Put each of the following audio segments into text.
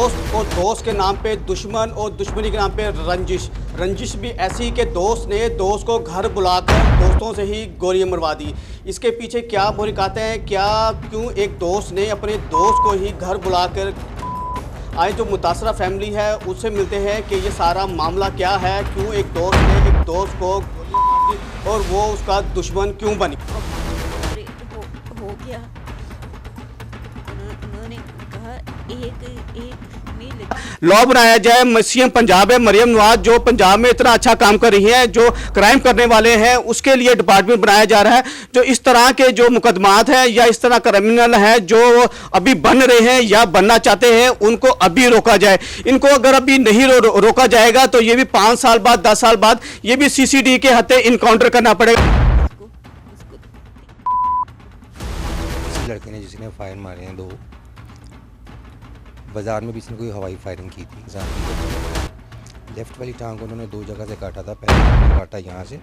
दोस्त और दोस्त के नाम पे दुश्मन और दुश्मनी के नाम पे रंजिश भी ऐसी कि दोस्त ने दोस्त को घर बुलाकर दोस्तों से ही गोलियां मरवा दी। इसके पीछे क्या बुनियादें हैं, क्यों एक दोस्त ने अपने दोस्त को ही घर बुलाकर आज जो मुतासरा फैमिली है उससे मिलते हैं कि ये सारा मामला क्या है, क्यों एक दोस्त ने एक दोस्त को गोलियां मार दी और वो उसका दुश्मन क्यों बनी। हो गया। उन्होंने कहा एक नहीं लगी। लॉ बनाया जाए। सीएम पंजाब है मरियम नवाज, जो पंजाब में इतना अच्छा काम कर रही है, जो क्राइम करने वाले हैं उसके लिए डिपार्टमेंट बनाया जा रहा है। जो इस तरह के जो मुकदमात हैं या इस तरह क्रिमिनल हैं जो अभी बन रहे हैं या बनना चाहते हैं, उनको अभी रोका जाए। इनको अगर अभी नहीं रोका जाएगा तो ये भी 5 साल बाद 10 साल बाद ये भी CCD के हत्थे इनकाउंटर करना पड़ेगा। लड़के ने जिसने फायर मारे हैं 2, बाज़ार में भी इसने कोई हवाई फायरिंग की थी। लेफ़्ट वाली टांग को उन्होंने 2 जगह से काटा था। पहले काटा यहाँ से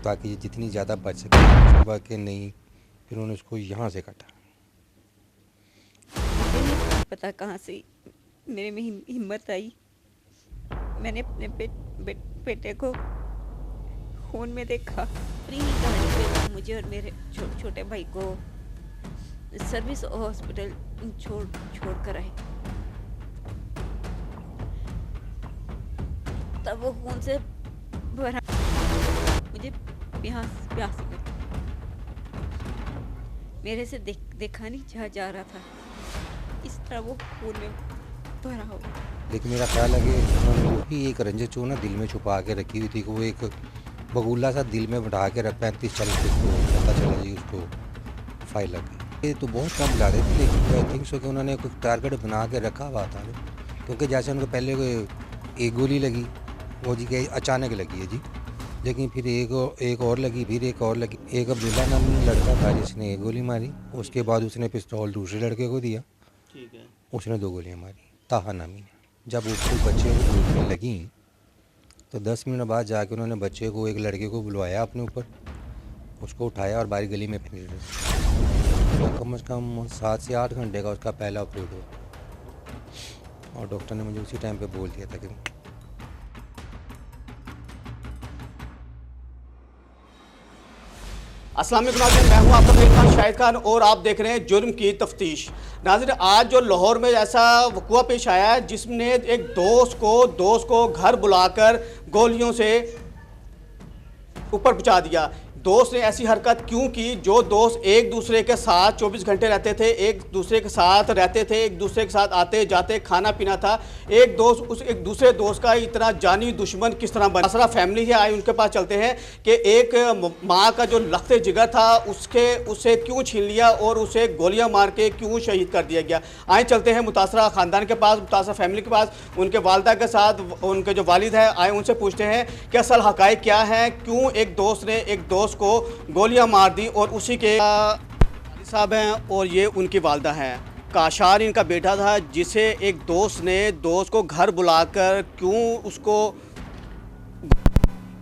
ताकि ये जितनी ज़्यादा बच सके, उसके बाद के नहीं फिर उन्होंने उसको यहाँ से काटा। मुझे नहीं पता कहाँ से मेरे में हिम्मत आई। मैंने अपने बेटे को खून में देखा। पूरी कहानी पे मुझे और मेरे छोटे भाई को सर्विस हॉस्पिटल छोड़ कर आए। तब वो खून से भरा, मुझे प्यास मेरे से देखा नहीं जा रहा था। इस तरह वो खून में भरा हो। लेकिन मेरा ख्याल है कि उन्होंने वही एक रंजिश जो ना दिल में छुपा के रखी हुई थी कि वो एक बगुला सा दिल में बढ़ा के रख 35-40 उसको पता चला जी उसको फाइल लग गई। ये तो बहुत कम ला रहे थे, लेकिन आई थिंक सो कि उन्होंने कुछ टारगेट बना के रखा हुआ था। क्योंकि जैसे उनको पहले एक गोली लगी, वो जी के अचानक लगी है जी, लेकिन फिर एक और लगी, फिर एक और लगी। एक अब्दुल्ला नामी लड़का था जिसने एक गोली मारी, उसके बाद उसने पिस्तौल दूसरे लड़के को दिया, ठीक है, उसने 2 गोलियाँ मारी, ताहा नामी ने। जब उसको बच्चे को गोलियाँ लगी तो 10 मिनट बाद जाके उन्होंने बच्चे को, एक लड़के को बुलवाया अपने ऊपर, उसको उठाया और बाहर गली में फेंक दिया। तो कम से कम 7 से 8 घंटे का उसका पहला ऑपरेट हुआ और डॉक्टर ने मुझे उसी टाइम पे बोल दिया था कि अस्सलाम वालेकुम नाज़रीन, मैं हूं आपका मेज़बान शाहिद खान और आप देख रहे हैं जुर्म की तफ्तीश। नाज़रीन, आज जो लाहौर में ऐसा वक़ुआ पेश आया है जिसने एक दोस्त को घर बुलाकर गोलियों से ऊपर पहुंचा दिया। दोस्त ने ऐसी हरकत क्यों की? जो दोस्त एक दूसरे के साथ 24 घंटे रहते थे, एक दूसरे के साथ रहते थे, एक दूसरे के साथ आते जाते खाना पीना था, एक दूसरे दोस्त का इतना जानी दुश्मन किस तरह बना? असरा फैमिली है, आए उनके पास चलते हैं कि एक माँ का जो लख्ते जिगर था उसे क्यों छीन लिया और उसे गोलियां मार के क्यों शहीद कर दिया गया। आए चलते हैं मुतासरा ख़ानदान के पास, मुतासरा फैमिली के पास, उनके वालिदा के साथ, उनके जो वालिद हैं, आए उनसे पूछते हैं कि असल हक़ाइक़ क्या है, क्यों एक दोस्त ने एक दोस्त को गोलियां मार दी। और उसी के साहब हैं और ये उनकी वालदा हैं। काशार इनका बेटा था जिसे एक दोस्त ने दोस्त को घर बुलाकर क्यों उसको,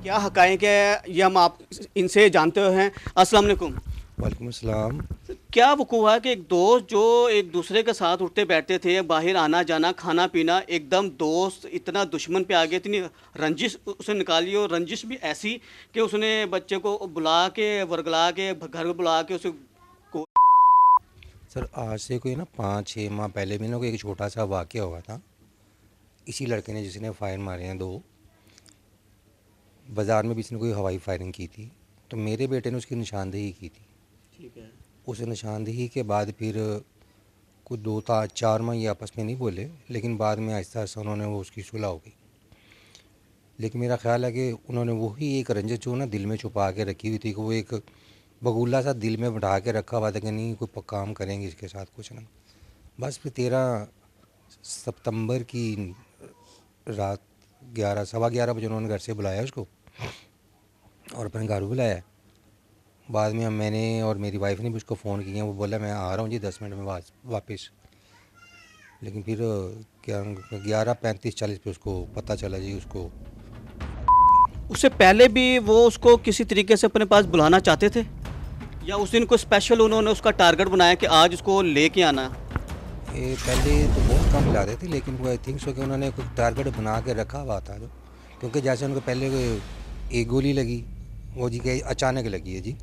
क्या हक़ाइक़ है ये हम आप इनसे जानते हैं। अस्सलाम वालेकुम। वालेकुम अस्सलाम। क्या वक़ूआ है कि एक दोस्त जो एक दूसरे के साथ उठते बैठते थे, बाहर आना जाना खाना पीना, एकदम दोस्त इतना दुश्मन पे आ गया, इतनी रंजिश उसे निकाली और रंजिश भी ऐसी कि उसने बच्चे को बुला के वर्गला के घर बुला के उसे सर आज से कोई ना 5-6 माह पहले भी ना कोई एक छोटा सा वाक़या हुआ था। इसी लड़के ने जिसने फायर मारे हैं 2, बाज़ार में भी इसने कोई हवाई फायरिंग की थी। तो मेरे बेटे ने उसकी निशानदेही की थी, ठीक है। उस निशानदेही के बाद फिर कुछ 2-4 माह ये आपस में नहीं बोले, लेकिन बाद में आहिस्ता आहिस्ता उन्होंने वो उसकी सुलह हो गई। लेकिन मेरा ख्याल है कि उन्होंने वही एक रंजिश जो ना दिल में छुपा के रखी हुई थी कि वो एक बगुला सा दिल में बढ़ा के रखा हुआ था कि नहीं कोई काम करेंगे इसके साथ कुछ ना। बस फिर 13 सितंबर की रात 11-11:15 बजे उन्होंने घर से बुलाया उसको और अपने घर बुलाया। बाद में मैंने और मेरी वाइफ ने भी उसको फ़ोन किया, वो बोला मैं आ रहा हूँ जी 10 मिनट में वापस। लेकिन फिर क्या 11:35-40 पे उसको पता चला जी उसको। उससे पहले भी वो उसको किसी तरीके से अपने पास बुलाना चाहते थे या उस दिन को स्पेशल उन्होंने उसका टारगेट बनाया कि आज उसको लेके आना? ये पहले तो बहुत कम लाते थे, लेकिन वो आई थिंक सो कि उन्होंने कुछ टारगेट बना के रखा हुआ था जो, क्योंकि जैसे उनको पहले एक गोली लगी, वो जी के अचानक लगी है जी,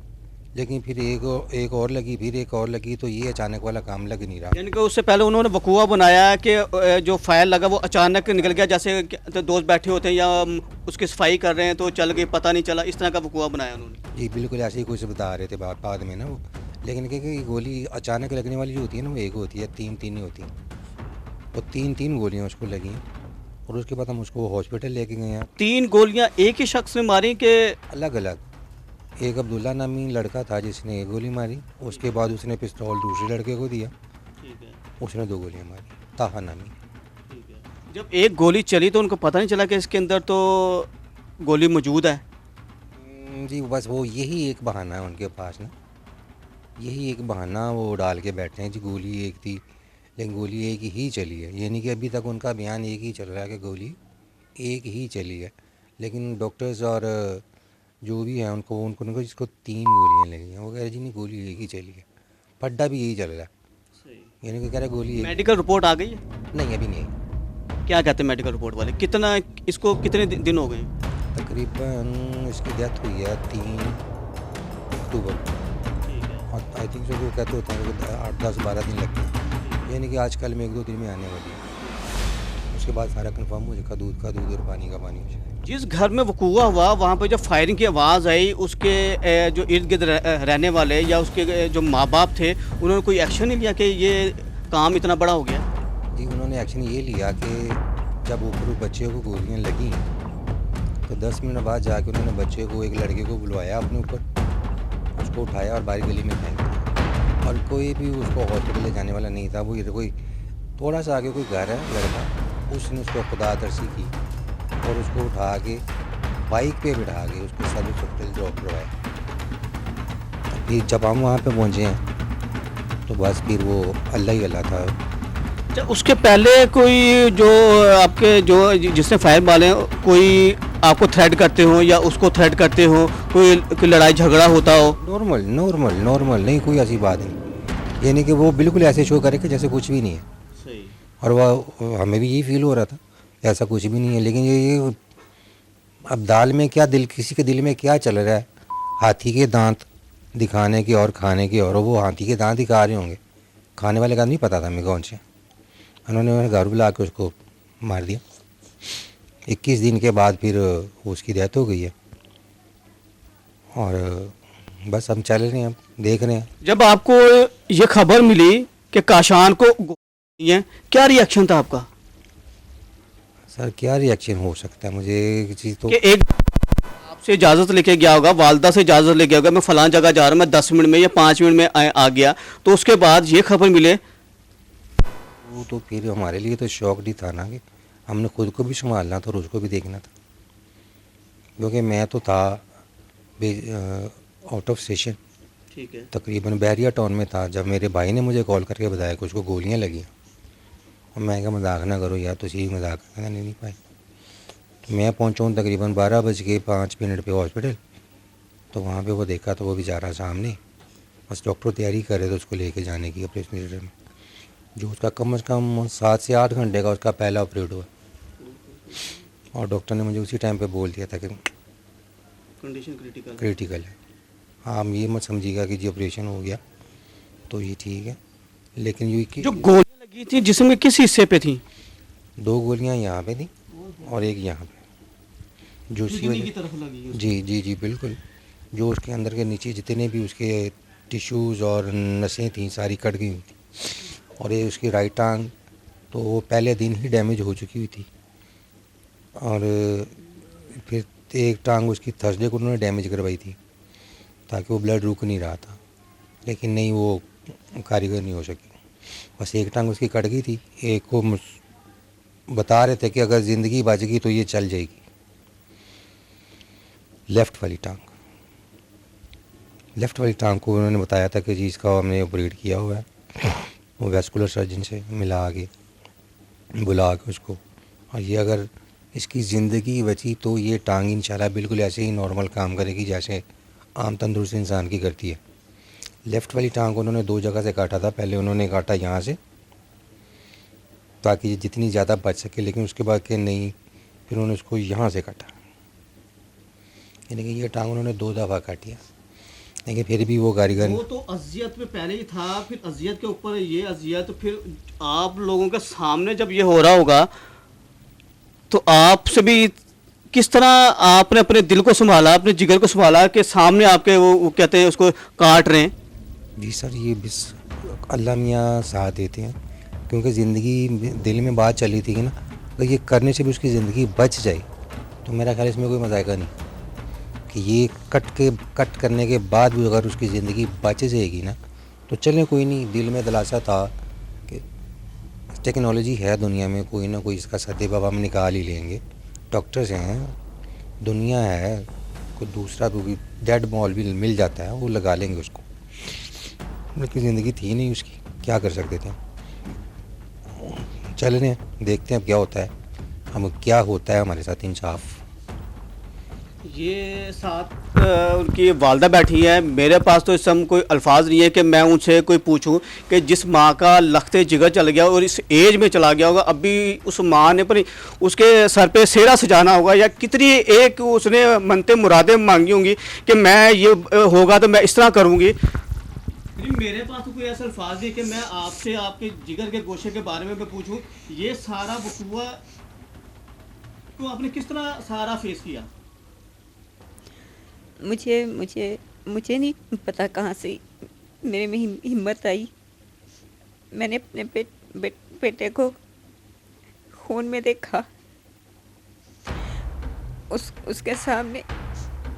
लेकिन फिर एक और लगी, फिर एक और लगी, तो ये अचानक वाला काम लग नहीं रहा। यानी कि उससे पहले उन्होंने वकूआ बनाया कि जो फायर लगा वो अचानक निकल गया, जैसे तो दोस्त बैठे होते हैं या उसकी सफाई कर रहे हैं तो चल गई, पता नहीं चला, इस तरह का वकूआ बनाया उन्होंने। जी बिल्कुल ऐसे ही कुछ बता रहे थे बाद में ना वो, लेकिन क्योंकि गोली अचानक लगने वाली जो होती है ना, वो एक होती है, तीन नहीं होती, वो तीन गोलियाँ उसको लगी हैं, और उसके बाद हम उसको हॉस्पिटल लेके गए हैं। 3 गोलियां एक ही शख्स ने मारी कि अलग अलग, एक अब्दुल्ला नामी लड़का था जिसने एक गोली मारी, उसके बाद उसने पिस्तौल दूसरे लड़के को दिया, ठीक है, उसने 2 गोलियां मारी, ताहा नामी। ठीक है। जब एक गोली चली तो उनको पता नहीं चला कि इसके अंदर तो गोली मौजूद है। जी बस वो यही एक बहाना है उनके पास ना, यही एक बहाना वो डाल के बैठे हैं जी, गोली एक थी, लेकिन गोली एक ही चली है, यानी कि अभी तक उनका बयान एक ही चल रहा है कि गोली एक ही चली है, लेकिन डॉक्टर्स और जो भी हैं उनको जिसको 3 गोलियां लगी हैं, वो कह रहे जी नहीं गोली एक ही चली है, पड्डा भी यही चल रहा है, यानी कि कह रहे गोली एक। मेडिकल रिपोर्ट आ गई है? नहीं अभी नहीं। क्या कहते हैं मेडिकल रिपोर्ट वाले, कितना इसको कितने दिन हो गए? तकरीबन इसकी डेथ हुई है 3 अक्टूबर को, ठीक है, और आई थिंक सो जो कहते होते हैं कि 8-10-12 दिन लगते हैं, यानी कि आजकल में 1-2 दिन में आने वाली है, उसके बाद सारा कंफर्म हो जाएगा, दूध का दूध और पानी का पानी हो जाएगा। जिस घर में वकूआ हुआ वहाँ पे जब फायरिंग की आवाज़ आई, उसके जो इर्द गिर्द रहने वाले या उसके जो माँ बाप थे, उन्होंने कोई एक्शन नहीं लिया कि ये काम इतना बड़ा हो गया? जी उन्होंने एक्शन ये लिया कि जब ऊपर बच्चे को गोलियां लगी तो 10 मिनट बाद जाके उन्होंने बच्चे को, एक लड़के को बुलवाया अपने ऊपर, उसको उठाया और बाहर गली में फेंक दिया, और कोई भी उसको हॉस्पिटल ले जाने वाला नहीं था। वो इधर कोई थोड़ा सा आगे कोई घर है लड़का, उसने उसको खुदा तरसी की और उसको उठा के बाइक पे बिठा के उसको सर्विस हॉस्पिटल ड्रॉप करवाया। फिर जब हम वहाँ पे पहुँचे हैं तो बस फिर वो अल्लाह ही अल्लाह था। अच्छा, उसके पहले कोई जो आपके जो जिसने फायर मारे कोई आपको थ्रेट करते हो या उसको थ्रेट करते हो, कोई लड़ाई झगड़ा होता हो? नॉर्मल नहीं, कोई ऐसी बात नहीं, यानी कि वो बिल्कुल ऐसे शो करे कि जैसे कुछ भी नहीं है। सही। और वह हमें भी यही फील हो रहा था ऐसा कुछ भी नहीं है, लेकिन ये अब दाल में क्या, किसी के दिल में क्या चल रहा है, हाथी के दांत दिखाने के और खाने के, और वो हाथी के दांत दिखा रहे होंगे, खाने वाले का नहीं पता था हमें कौन से, उन्होंने घर बुला के उसको मार दिया। 21 दिन के बाद फिर उसकी डेथ हो गई है, और बस हम चल रहे हैं, अब देख रहे हैं। जब आपको ये खबर मिली कि काशान को गोली है, क्या रिएक्शन था आपका? सर क्या रिएक्शन हो सकता है, मुझे एक चीज़ तो कि एक आपसे इजाज़त लेके गया होगा, वालदा से इजाज़त लेके गया होगा, मैं फ़लाँ जगह जा रहा हूँ, मैं 10 मिनट में या 5 मिनट में आ गया, तो उसके बाद ये खबर मिले, वो तो फिर हमारे लिए तो शौक ही था ना, कि हमने खुद को भी संभालना था और उसको भी देखना था, क्योंकि मैं तो था आउट ऑफ स्टेशन, ठीक है, तकरीबन बैरिया टाउन में था, जब मेरे भाई ने मुझे कॉल करके बताया कि उसको गोलियां लगी, और मैं क्या मजाक ना करो यार, तो यही मजाक करना नहीं पाए। तो मैं पहुंचा हूँ तकरीबन 12:05 पे हॉस्पिटल, तो वहाँ पे वो देखा तो वो बेचारा सामने, बस डॉक्टर तैयारी कर रहे थे उसको लेके जाने की ऑपरेशन थिएटर में, जो उसका कम से कम 7 से 8 घंटे का उसका पहला ऑपरेट हुआ, और डॉक्टर ने मुझे उसी टाइम पे बोल दिया था कि कंडीशन क्रिटिकल है। हाँ ये मत समझिएगा कि जी ऑपरेशन हो गया तो ये ठीक है, लेकिन ये कि जो गोलियां लगी थी जिसमें किस हिस्से पे थी? 2 गोलियां यहाँ पे थी और एक यहाँ पे, जो उसकी की तरफ लगी? जी बिल्कुल, जो उसके अंदर के नीचे जितने भी उसके टिश्यूज़ और नसें थी सारी कट गई हुई थी, और ये उसकी राइट टांग तो वो पहले दिन ही डैमेज हो चुकी हुई थी, और फिर एक टांग उसकी थर्सडे को उन्होंने डैमेज करवाई थी ताकि वो ब्लड रुक नहीं रहा था, लेकिन नहीं वो कारीगर नहीं हो सकी, बस एक टांग उसकी कट गई थी। एक को बता रहे थे कि अगर ज़िंदगी बच गई तो ये चल जाएगी, लेफ़्ट वाली टांग को उन्होंने बताया था कि जी इसका हमने ऑपरेट किया हुआ है, वो वैस्कुलर सर्जन से मिला के बुला के उसको, और ये अगर इसकी ज़िंदगी बची तो ये टांग इंशाल्लाह बिल्कुल ऐसे ही नॉर्मल काम करेगी जैसे आम तंदुरुस्त इंसान की करती है। लेफ़्ट वाली टांग को उन्होंने 2 जगह से काटा था, पहले उन्होंने काटा यहाँ से ताकि ये जितनी ज़्यादा बच सके, लेकिन उसके बाद के नहीं, फिर उन्होंने उसको यहाँ से काटा, यानी कि ये टांग उन्होंने 2 दफ़ा काटी है, लेकिन फिर भी वो कारीगर वो तो अजियत में पहले ही था, फिर अजियत के ऊपर ये अजियत, फिर आप लोगों के सामने जब ये हो रहा होगा तो आपसे भी किस तरह आपने अपने दिल को संभाला, अपने जिगर को संभाला कि सामने आपके वो कहते हैं उसको काट रहे हैं। जी सर, ये बस अल्लाह मियाँ साथ देते हैं, क्योंकि ज़िंदगी दिल में बात चली थी कि ना, अगर ये करने से भी उसकी ज़िंदगी बच जाए तो मेरा ख्याल इसमें कोई मज़ाक़ा नहीं कि ये कट करने के बाद भी अगर उसकी ज़िंदगी बच जाएगी ना, तो चलें कोई नहीं। दिल में दिलासा था कि टेक्नोलॉजी है दुनिया में, कोई ना कोई इसका सद्देबाब हम निकाल ही लेंगे, डॉक्टर्स हैं, दुनिया है, कोई दूसरा भी डेड बॉल भी मिल जाता है, वो लगा लेंगे उसको। लेकिन ज़िंदगी थी नहीं उसकी, क्या कर सकते थे। चल रहे हैं, देखते हैं अब क्या होता है, हम क्या होता है हमारे साथ इंसाफ। ये साथ उनकी वालदा बैठी है। मेरे पास तो इस समय कोई अल्फाज नहीं है कि मैं उनसे कोई पूछूं कि जिस माँ का लखते जिगर चल गया और इस एज में चला गया होगा, अभी उस माँ ने पर उसके सर पे सेहरा सजाना होगा, या कितनी एक उसने मनते मुरादें मांगी होंगी कि मैं ये होगा तो मैं इस तरह करूँगी। मेरे पास तो कोई ऐसा अल्फाज नहीं कि मैं आपसे आपके जिगर के गोशे के बारे में मैं पूछूं। ये सारा वकूआ तो आपने किस तरह सारा फेस किया? मुझे मुझे मुझे नहीं पता कहाँ से मेरे में हिम्मत आई। मैंने अपने बेटे को खून में देखा, उसके सामने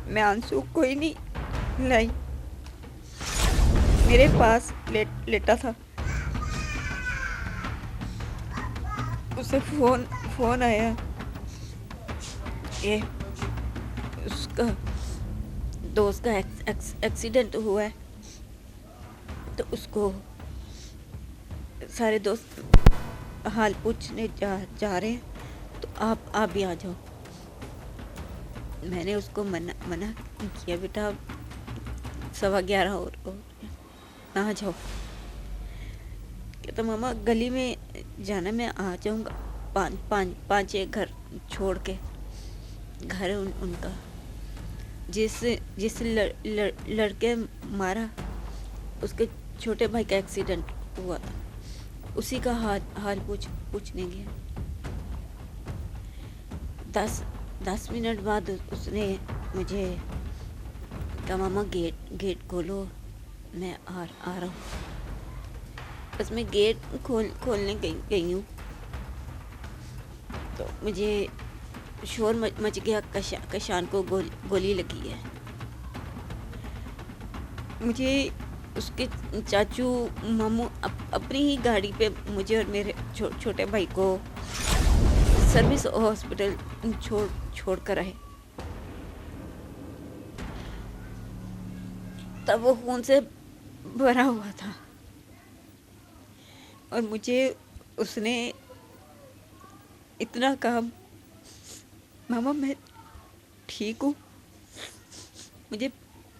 मैं आंसू कोई नहीं लाई। मेरे पास लेटा था, उसे फोन आया, ये उसका दोस्त का एक्सीडेंट हुआ है, तो उसको सारे दोस्त हाल पूछने जा रहे हैं, तो आप भी आ जाओ। मैंने उसको मना किया, बेटा 11:15 और ना जाओ। कहता मामा गली में जाना, मैं आ जाऊँगा, 5-6 घर छोड़ के। घर उनका जिस लड़के मारा, उसके छोटे भाई का एक्सीडेंट हुआ था, उसी का हाल पूछने गया। 10 मिनट बाद उसने मुझे कहा मामा गेट खोलो, मैं आ रहा हूँ। बस मैं गेट खोलने गई हूँ तो मुझे शोर मच गया, कशान को गोली लगी है। मुझे उसके चाचू मामू अपनी ही गाड़ी पे मुझे और मेरे छोटे भाई को सर्विस हॉस्पिटल छोड़ कर आए। तब वो खून से भरा हुआ था और मुझे उसने इतना कहा, मामा मैं ठीक हूँ, मुझे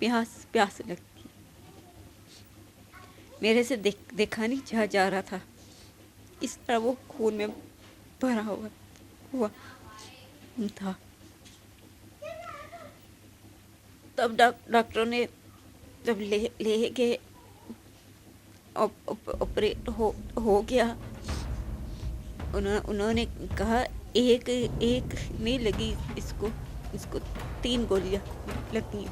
प्यास लगती, मेरे से देखा नहीं जा रहा था। इस तरह वो खून में भरा हुआ था। तब डॉक्टरों ने जब ले के ऑपरेट हो गया, उन्होंने कहा एक नहीं लगी, इसको 3 गोलियां लगी।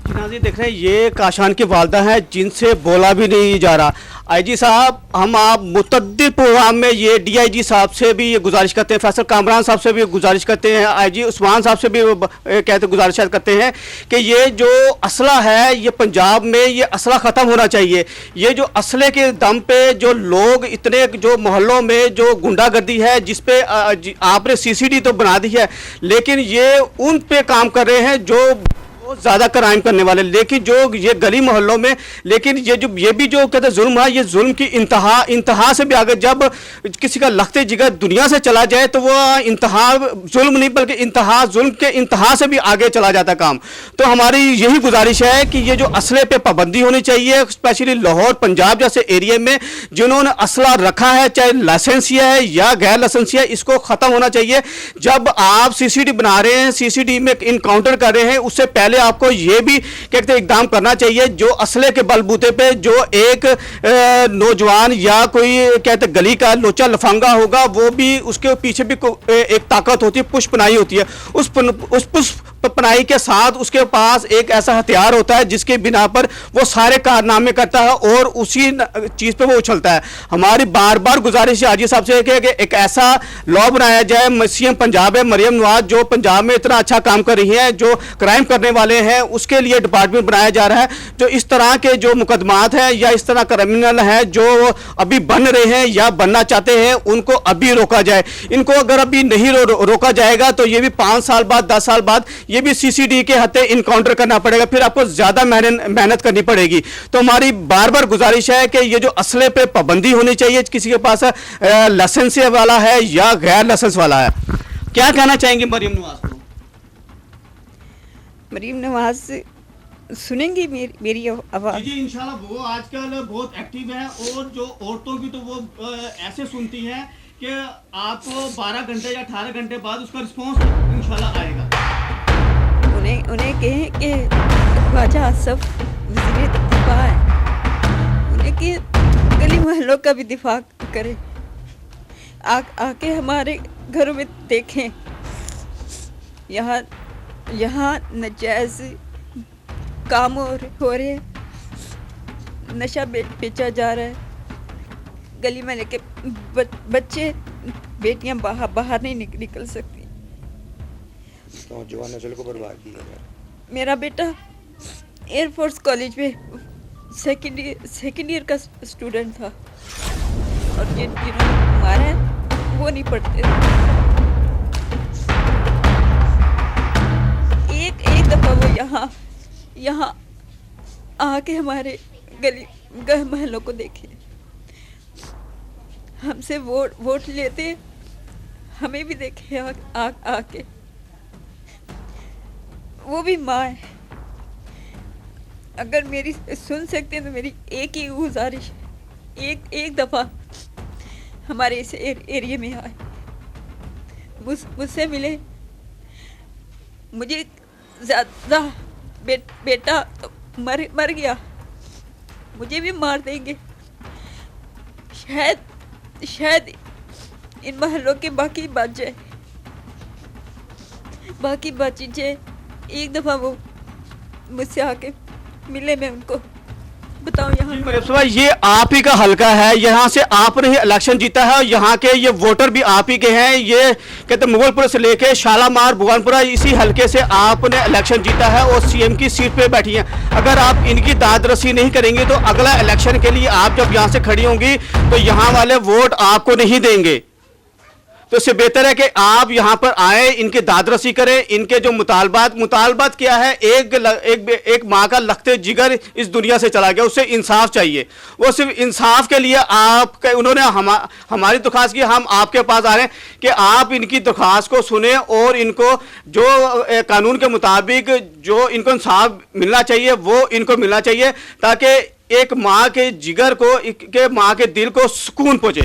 नाज़रीन देख रहे हैं, ये काशान की वालदा हैं जिनसे बोला भी नहीं जा रहा। आईजी साहब, हम आप मुतअद्दिद प्रोग्राम में ये डीआईजी साहब से भी ये गुजारिश करते हैं, फैसल कामरान साहब से भी गुजारिश करते हैं, आईजी उस्मान साहब से भी कहते गुजारिश करते हैं कि ये जो असला है, ये पंजाब में ये असला ख़त्म होना चाहिए। ये जो असले के दम पे जो लोग इतने जो मोहल्लों में जो गुंडागर्दी है, जिस पे आपने CCD तो बना दी है, लेकिन ये उन पे काम कर रहे हैं जो बहुत ज़्यादा क्राइम करने वाले, लेकिन जो ये गली मोहल्लों में, लेकिन ये भी जो कहते हैं जुल्म है, ये जुल्म की इंतहा से भी आगे, जब किसी का लखते जिगर दुनिया से चला जाए तो वो इंतहा जुल्म नहीं बल्कि इंतहा जुल्म के इंतहा से भी आगे चला जाता काम। तो हमारी यही गुजारिश है कि ये जो असले पे पाबंदी होनी चाहिए, स्पेशली लाहौर पंजाब जैसे एरिया में जिन्होंने असला रखा है, चाहे लाइसेंसिया है या गैर लाइसेंसिया, इसको ख़त्म होना चाहिए। जब आप सीसीडी बना रहे हैं, सीसीडी में इनकाउंटर कर रहे हैं, उससे पहले आपको ये भी कहते इकदाम करना चाहिए जो असले के बलबूते पे जो एक नौजवान या कोई कहते गली का लोचा लफंगा होगा, वो भी उसके पीछे भी एक ताकत होती है, पुष्पनाई होती है। उस पुष्पनाई के साथ उसके पास एक ऐसा हथियार होता है जिसके बिना पर वो सारे कारनामे करता है और उसी चीज़ पे वो उछलता है। हमारी बार बार गुजारिश है हाजी साहब से कि एक ऐसा लॉ बनाया जाए। सीएम पंजाब है मरियम नवाज, जो पंजाब में इतना अच्छा काम कर रही है, जो क्राइम करने वाले हैं उसके लिए डिपार्टमेंट बनाया जा रहा है। जो इस तरह के जो मुकदमात हैं या इस तरह क्रिमिनल हैं जो अभी बन रहे हैं या बनना चाहते हैं, उनको अभी रोका जाए। इनको अगर अभी नहीं रोका जाएगा तो ये भी 5 साल बाद 10 साल बाद ये भी सीसीडी के हत्थे इनकाउंटर करना पड़ेगा, फिर आपको ज्यादा मेहनत करनी पड़ेगी। तो हमारी बार बार गुजारिश है कि ये जो असले पे पाबंदी होनी चाहिए, किसी के पास लाइसेंस वाला है या गैर लाइसेंस वाला है। क्या कहना चाहेंगे मरियम नवाज को? मरीम नवाज सुनेंगी मेरी आवाज़? जी इंशाल्लाह, वो आजकल बहुत एक्टिव है और जो औरतों की तो वो ऐसे सुनती है कि आपको 12 घंटे या 18 घंटे बाद उसका रिस्पॉन्स इंशाल्लाह आएगा। उन्हें कहें कि ख्वाजा आसफ वज़ीर दिफा है, उन्हें कि गली मोहल्लों का भी दिफा करें, आके हमारे घरों में देखें। यहाँ नजायज़ काम हो रहे हैं, नशा बेचा जा रहा है, गली में लेके बच्चे बेटियां बाहर नहीं निकल सकती। नौजवान नस्ल को बर्बाद किया। मेरा बेटा एयरफोर्स कॉलेज में सेकेंड ईयर का स्टूडेंट था और जिन्होंने मारा है वो नहीं पढ़ते। एक दफ़ा वो यहाँ आके हमारे गली मोहल्लों को देखे, हमसे वोट लेते, हमें भी देखे आके। वो भी माँ है, अगर मेरी सुन सकते हैं तो मेरी एक ही गुजारिश, एक दफ़ा हमारे इस एरिया में आए, मुझसे मिले। मुझे ज़्यादा बेटा तो मर गया, मुझे भी मार देंगे। शायद इन मोहल्लों के बाकी बच जाए। एक दफ़ा वो मुझसे आके मिले, मैं उनको बताऊं यहाँ ये आप ही का हलका है, यहाँ से आपने ही इलेक्शन जीता है और यहाँ के ये वोटर भी आप ही के हैं। ये कहते मुगलपुर से लेके शालामार भुवनपुरा इसी हलके से आपने इलेक्शन जीता है और सीएम की सीट पे बैठी हैं। अगर आप इनकी दादरसी नहीं करेंगे तो अगला इलेक्शन के लिए आप जब यहाँ से खड़ी होंगी तो यहाँ वाले वोट आपको नहीं देंगे। तो इससे बेहतर है कि आप यहाँ पर आए, इनकी दादरसी करें। इनके जो मुतालबात क्या है, एक माँ का लखते जिगर इस दुनिया से चला गया, उससे इंसाफ चाहिए। वो सिर्फ इंसाफ के लिए उन्होंने हमारी दरख्वास्त की, हम आपके पास आ रहे हैं कि आप इनकी दरख्वास्त को सुने और इनको जो कानून के मुताबिक जो इनको इंसाफ मिलना चाहिए वो इनको मिलना चाहिए, ताकि एक माँ के जिगर को, माँ के दिल को सुकून पहुँचे।